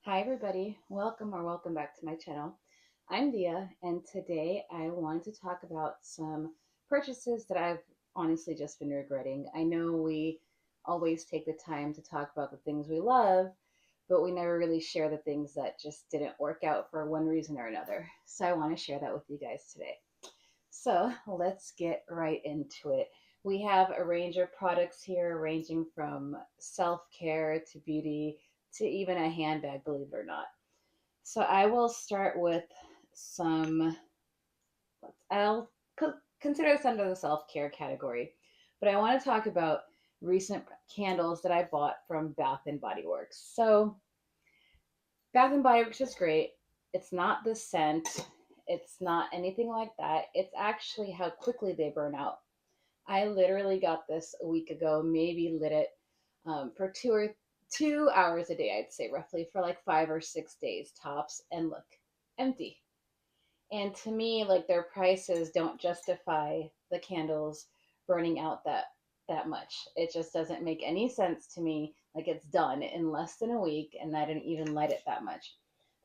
Hi everybody, welcome back to my channel. I'm Dia, and today I wanted to talk about some purchases that I've honestly just been regretting. I know we always take the time to talk about the things we love, but we never really share the things that just didn't work out for one reason or another. So I want to share that with you guys today. So let's get right into it. We have a range of products here, ranging from self care to beauty to even a handbag, believe it or not. So I will start with some, I'll consider this under the self care category, but I want to talk about recent candles that I bought from Bath and Body Works. So Bath and Body Works is great. It's not the scent, it's not anything like that. It's actually how quickly they burn out. I literally got this a week ago, maybe lit it for 2 hours a day, I'd say roughly for like 5 or 6 days tops, and look, empty. And to me, like their prices don't justify the candles burning out that much. It just doesn't make any sense to me. Like it's done in less than a week, and I didn't even light it that much.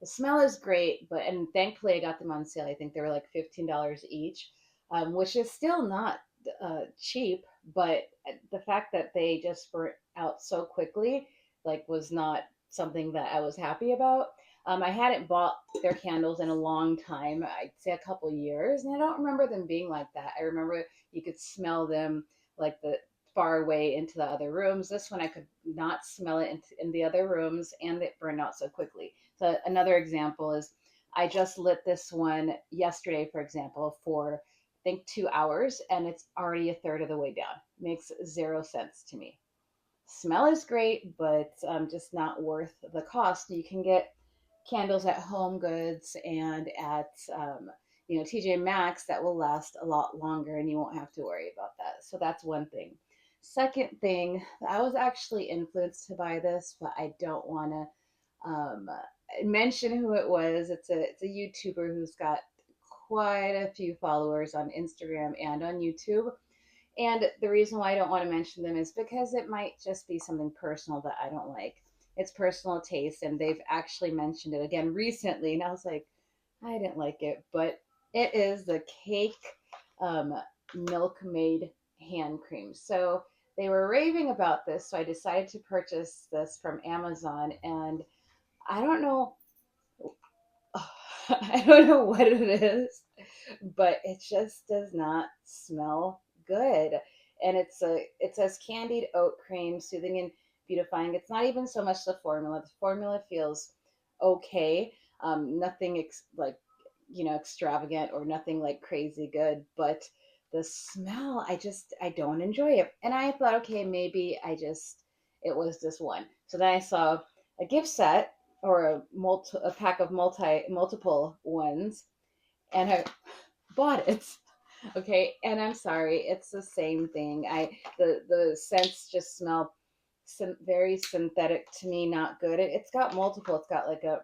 The smell is great, but and thankfully I got them on sale. I think they were like $15 each, which is still not cheap. But the fact that they just burnt out so quickly, like, was not something that I was happy about. I hadn't bought their candles in a long time. I'd say a couple years, and I don't remember them being like that. I remember you could smell them like the far away into the other rooms. This one I could not smell it in the other rooms, and it burned out so quickly. So another example is I just lit this one yesterday, for example, for I think 2 hours, and it's already a third of the way down. Makes zero sense to me. Smell is great, but just not worth the cost. You can get candles at Home Goods and at TJ Maxx that will last a lot longer, and you won't have to worry about that. So that's one thing. Second thing, I was actually influenced to buy this, but I don't want to mention who it was. It's a YouTuber who's got quite a few followers on Instagram and on YouTube. And the reason why I don't want to mention them is because it might just be something personal that I don't like. It's personal taste, and they've actually mentioned it again recently, and I was like, I didn't like it, but it is the cake um, milkmaid hand cream. So they were raving about this, so I decided to purchase this from Amazon, and I don't know, I don't know what it is, but it just does not smell good. And it says candied oat cream, soothing and beautifying. It's not even so much the formula. The formula feels okay. Nothing like extravagant, or nothing like crazy good, but the smell, I don't enjoy it. And I thought, okay, maybe it was this one. So then I saw a gift set, or a pack of multiple ones, and I bought it. Okay, and I'm sorry, it's the same thing. The scents just smell very synthetic to me, not good. It's got multiple. It's got like a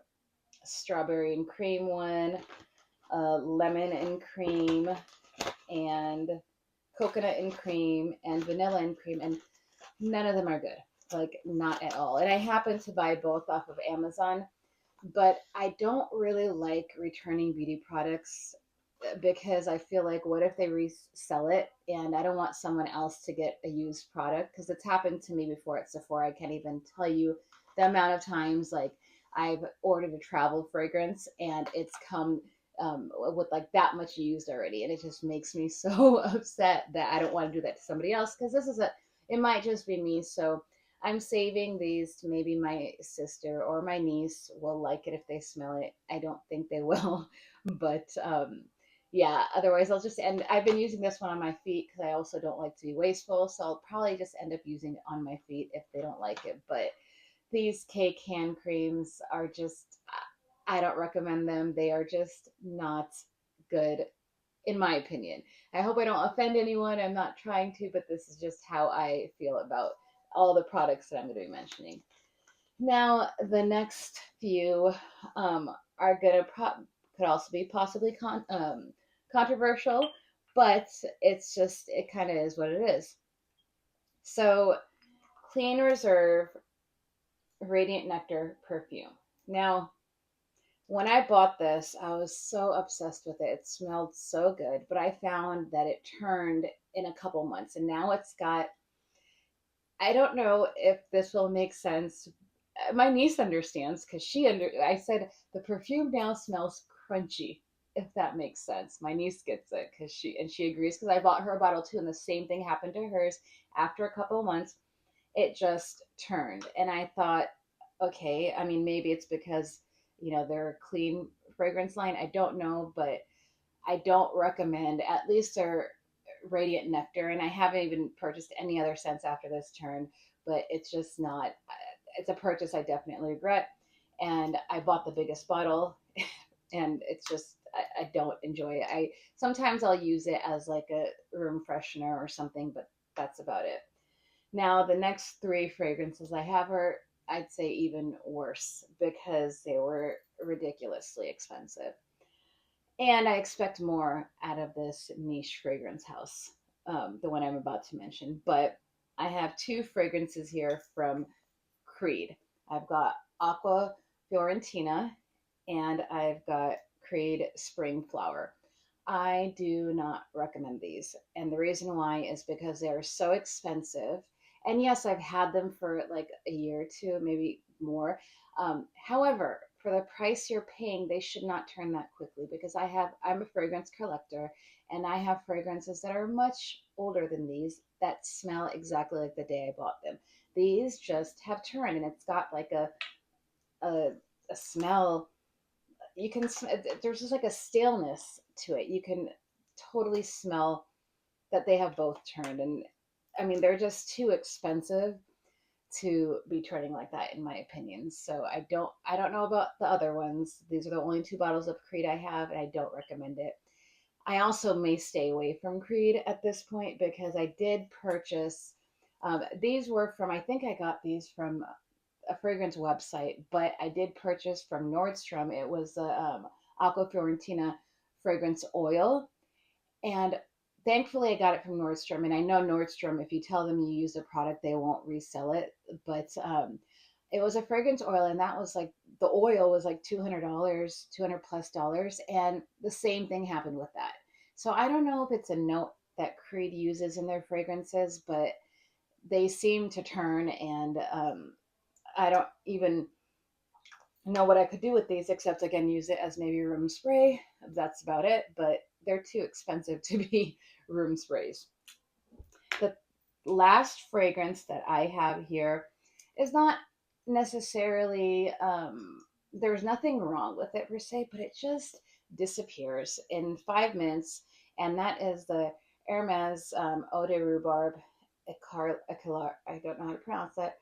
strawberry and cream one, lemon and cream, and coconut and cream, and vanilla and cream, and none of them are good. Like, not at all. And I happen to buy both off of Amazon, but I don't really like returning beauty products, because I feel like, what if they resell it, and I don't want someone else to get a used product, because it's happened to me before at Sephora. I can't even tell you the amount of times, like, I've ordered a travel fragrance and it's come with like that much used already, and it just makes me so upset that I don't want to do that to somebody else, because it might just be me. So I'm saving these to maybe my sister or my niece will like it if they smell it. I don't think they will, but yeah, otherwise I'll just end. I've been using this one on my feet because I also don't like to be wasteful, so I'll probably just end up using it on my feet if they don't like it. But these cake hand creams are just, I don't recommend them. They are just not good, in my opinion. I hope I don't offend anyone. I'm not trying to, but this is just how I feel about all the products that I'm going to be mentioning. Now, the next few are going to could also be possibly controversial, but it kind of is what it is. So, Clean Reserve Radiant Nectar perfume. Now, when I bought this, I was so obsessed with it. It smelled so good, but I found that it turned in a couple months, and now it's got, I don't know if this will make sense. My niece understands because I said the perfume now smells crunchy, if that makes sense. My niece gets it because she agrees because I bought her a bottle too, and the same thing happened to hers. After a couple of months, it just turned, and I thought, okay, I mean, maybe it's because they're a clean fragrance line. I don't know, but I don't recommend at least their Radiant Nectar, and I haven't even purchased any other scents after this turn, but it's just not. It's a purchase I definitely regret, and I bought the biggest bottle, and it's just I don't enjoy it. I sometimes I'll use it as like a room freshener or something, but that's about it. Now the next three fragrances I have are, I'd say, even worse because they were ridiculously expensive. And I expect more out of this niche fragrance house, the one I'm about to mention. But I have two fragrances here from Creed. I've got Aqua Fiorentina and I've got Creed Spring Flower. I do not recommend these. And the reason why is because they are so expensive. And yes, I've had them for like a year or two, maybe more. However, for the price you're paying, they should not turn that quickly because I'm a fragrance collector and I have fragrances that are much older than these that smell exactly like the day I bought them. These just have turned and it's got like a, a smell. You can, there's just like a staleness to it. You can totally smell that they have both turned. And I mean, they're just too expensive to be turning like that in my opinion. So I don't know about the other ones. These are the only two bottles of Creed I have and I don't recommend it. I also may stay away from Creed at this point because I did purchase, these were from, I think I got these from a fragrance website, but I did purchase from Nordstrom. It was the Aqua Fiorentina fragrance oil. And thankfully, I got it from Nordstrom. And I know Nordstrom, if you tell them you use a product, they won't resell it. But it was a fragrance oil, and that was like the oil was like $200, 200 plus dollars. And the same thing happened with that. So I don't know if it's a note that Creed uses in their fragrances, but they seem to turn. And I don't even know what I could do with these except again use it as maybe room spray. That's about it, but they're too expensive to be room sprays. The last fragrance that I have here is not necessarily there's nothing wrong with it per se, but it just disappears in 5 minutes, and that is the Hermes Eau de Rhubarb I don't know how to pronounce that,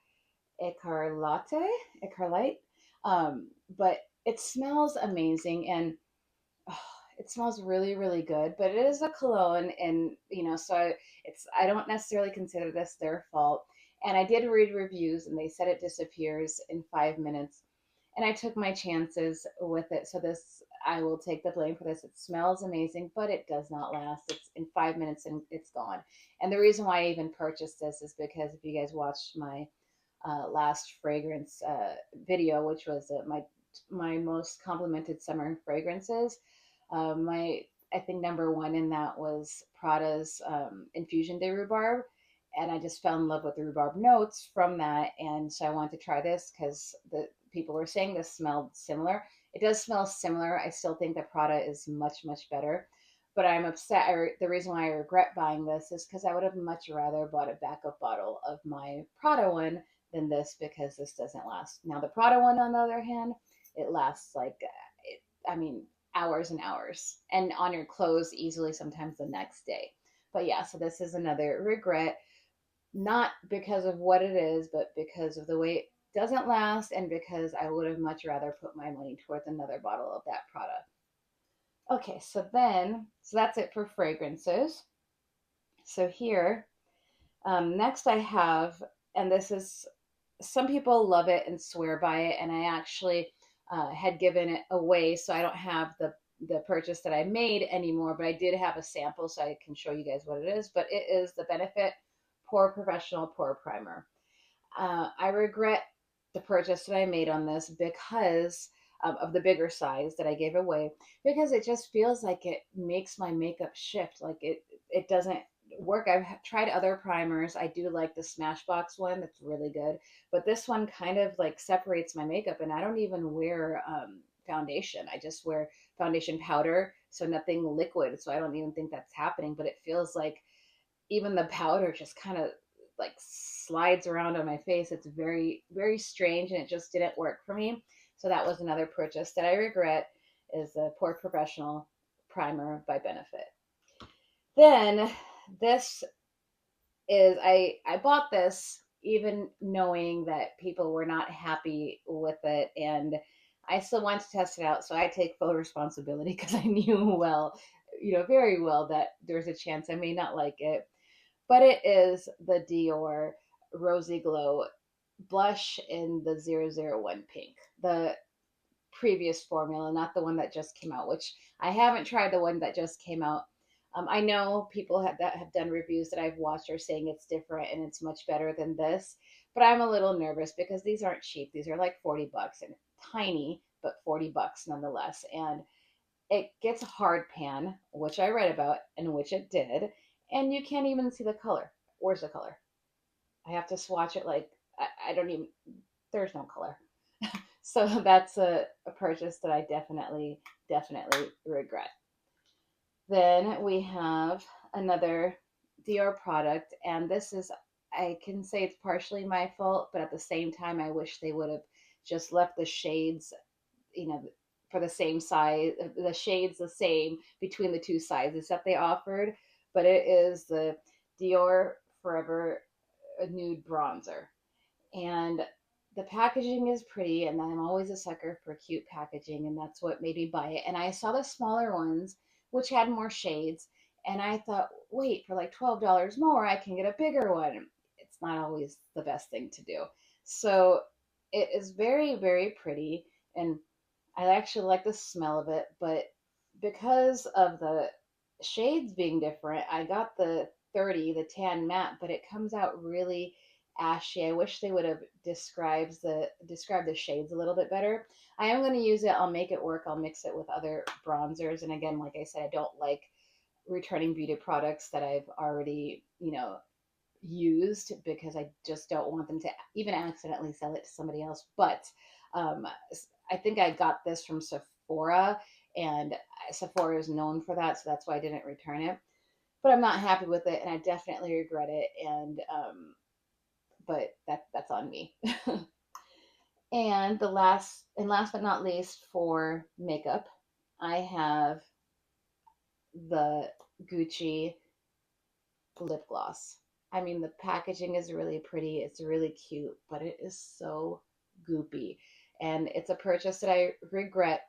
Ecarlate, Ecarlite. But it smells amazing and oh, it smells really, really good. But it is a cologne, and I don't necessarily consider this their fault. And I did read reviews, and they said it disappears in 5 minutes, and I took my chances with it. So this, I will take the blame for this. It smells amazing, but it does not last. It's in 5 minutes and it's gone. And the reason why I even purchased this is because if you guys watched my last fragrance video, which was my most complimented summer fragrances. My I think number one in that was Prada's Infusion de Rhubarb, and I just fell in love with the rhubarb notes from that, and so I wanted to try this because the people were saying this smelled similar. It does smell similar. I still think that Prada is much much better, but I'm upset. The reason why I regret buying this is because I would have much rather bought a backup bottle of my Prada one than this because this doesn't last. Now the Prada one, on the other hand, it lasts like, I mean, hours and hours, and on your clothes easily sometimes the next day. But yeah, so this is another regret, not because of what it is, but because of the way it doesn't last, and because I would have much rather put my money towards another bottle of that product. Okay, so that's it for fragrances. So here, next I have, and this is, some people love it and swear by it, and I actually had given it away, so I don't have the purchase that I made anymore, but I did have a sample, so I can show you guys what it is. But it is the Benefit Pore Professional Pore Primer. I regret the purchase that I made on this because of the bigger size that I gave away, because it just feels like it makes my makeup shift. Like it doesn't work. I've tried other primers. I do like the Smashbox one. That's really good. But this one kind of like separates my makeup, and I don't even wear foundation. I just wear foundation powder, so nothing liquid. So I don't even think that's happening. But it feels like even the powder just kind of like slides around on my face. It's very, very strange, and it just didn't work for me. So that was another purchase that I regret, is the Pore Professional primer by Benefit. Then this is I bought this even knowing that people were not happy with it, and I still wanted to test it out. So I take full responsibility because I knew well, very well, that there's a chance I may not like it. But it is the Dior Rosy Glow blush in the 001 pink, the previous formula, not the one that just came out, which I haven't tried the one that just came out. I know people that have done reviews that I've watched are saying it's different and it's much better than this, but I'm a little nervous because these aren't cheap. These are like $40 and tiny, but $40 nonetheless. And it gets a hard pan, which I read about and which it did, and you can't even see the color. Where's the color? I have to swatch it like I don't even. There's no color. So that's a purchase that I definitely regret. Then we have another Dior product, and this is, I can say it's partially my fault, but at the same time, I wish they would have just left the shades, you know, for the same size, the shades the same between the two sizes that they offered. But it is the Dior Forever Nude Bronzer. And the packaging is pretty, and I'm always a sucker for cute packaging, and that's what made me buy it. And I saw the smaller ones, which had more shades, and I thought, wait, for like $12 more, I can get a bigger one. It's not always the best thing to do. So it is very, very pretty, and I actually like the smell of it, but because of the shades being different, I got the 30, the tan matte, but it comes out really ashy. I wish they would have described the shades a little bit better. I am going to use it. I'll make it work. I'll mix it with other bronzers. And again, like I said, I don't like returning beauty products that I've already, used, because I just don't want them to even accidentally sell it to somebody else. But um, I think I got this from Sephora, and Sephora is known for that, so that's why I didn't return it. But I'm not happy with it, and I definitely regret it. And but that's on me. And last but not least, for makeup, I have the Gucci lip gloss. I mean, the packaging is really pretty. It's really cute, but it is so goopy. And it's a purchase that I regret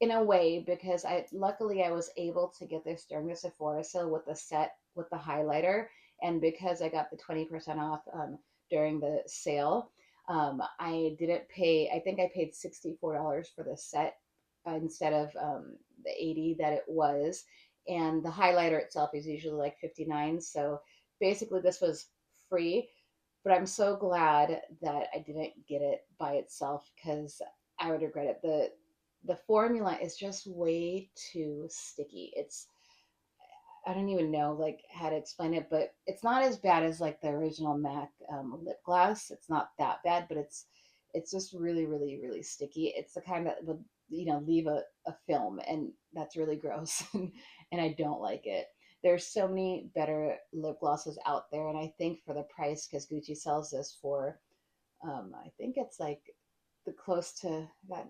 in a way, because I was able to get this during the Sephora sale with the set with the highlighter, and because I got the 20% off during the sale, I didn't pay. I think I paid $64 for the set instead of the 80 that it was, and the highlighter itself is usually like 59. So basically, this was free. But I'm so glad that I didn't get it by itself, because I would regret it. The formula is just way too sticky. I don't even know like how to explain it, but it's not as bad as like the original MAC lip gloss. It's not that bad, but it's just really, really, really sticky. It's the kind that would leave a film, and that's really gross, and I don't like it. There's so many better lip glosses out there, and I think for the price, because Gucci sells this for I think it's like the close to that,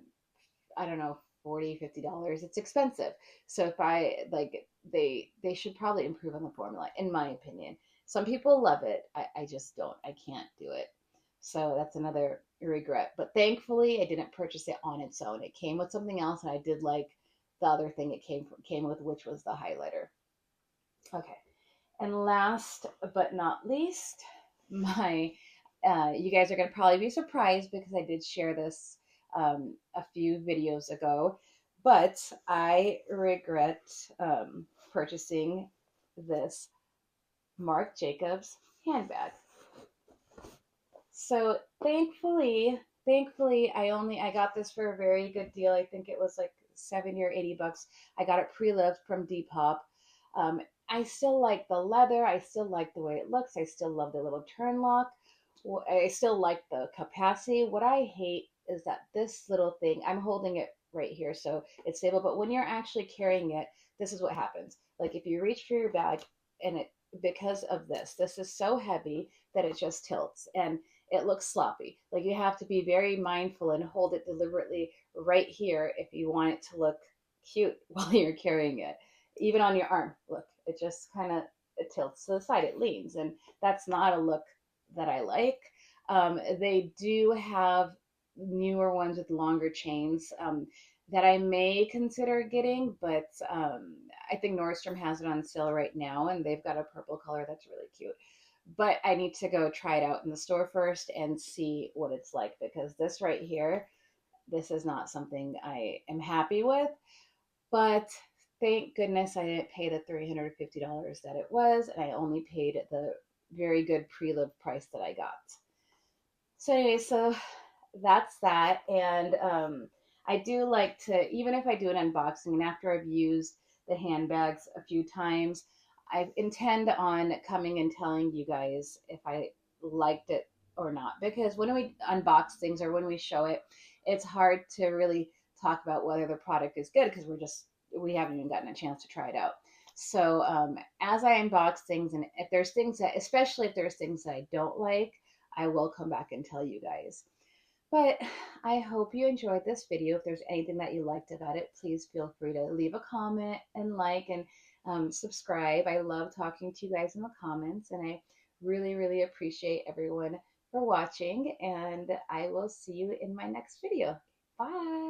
I don't know, 40, $50. It's expensive. So if I like, they should probably improve on the formula, in my opinion. Some people love it. I just don't. I can't do it. So that's another regret. But thankfully, I didn't purchase it on its own. It came with something else, and I did like the other thing it came with, which was the highlighter. Okay. And last but not least, my you guys are going to probably be surprised, because I did share this a few videos ago, but I regret purchasing this Marc Jacobs handbag. So thankfully, I got this for a very good deal. I think it was like 70 or 80 bucks. I got it pre-loved from Depop. Um, I still like the leather. I still like the way it looks. I still love the little turn lock. I still like the capacity. What I hate is that this little thing, I'm holding it right here, so it's stable. But when you're actually carrying it, this is what happens. Like if you reach for your bag and it, because of this is so heavy that it just tilts and it looks sloppy. Like you have to be very mindful and hold it deliberately right here if you want it to look cute while you're carrying it. Even on your arm, look, it just kind of it tilts to the side, it leans, and that's not a look that I like. They do have newer ones with longer chains that I may consider getting, but I think Nordstrom has it on sale right now, and they've got a purple color that's really cute. But I need to go try it out in the store first and see what it's like because this right here, this is not something I am happy with. But thank goodness I didn't pay the $350 that it was, and I only paid the very good pre-loved price that I got. So anyway, so that's that. And I do like to, even if I do an unboxing and after I've used the handbags a few times, I intend on coming and telling you guys if I liked it or not. Because when we unbox things or when we show it, it's hard to really talk about whether the product is good because we haven't even gotten a chance to try it out. So as I unbox things, and if there's things that, especially if there's things that I don't like, I will come back and tell you guys. But I hope you enjoyed this video. If there's anything that you liked about it, please feel free to leave a comment and like and subscribe. I love talking to you guys in the comments, and I really appreciate everyone for watching. And I will see you in my next video. Bye.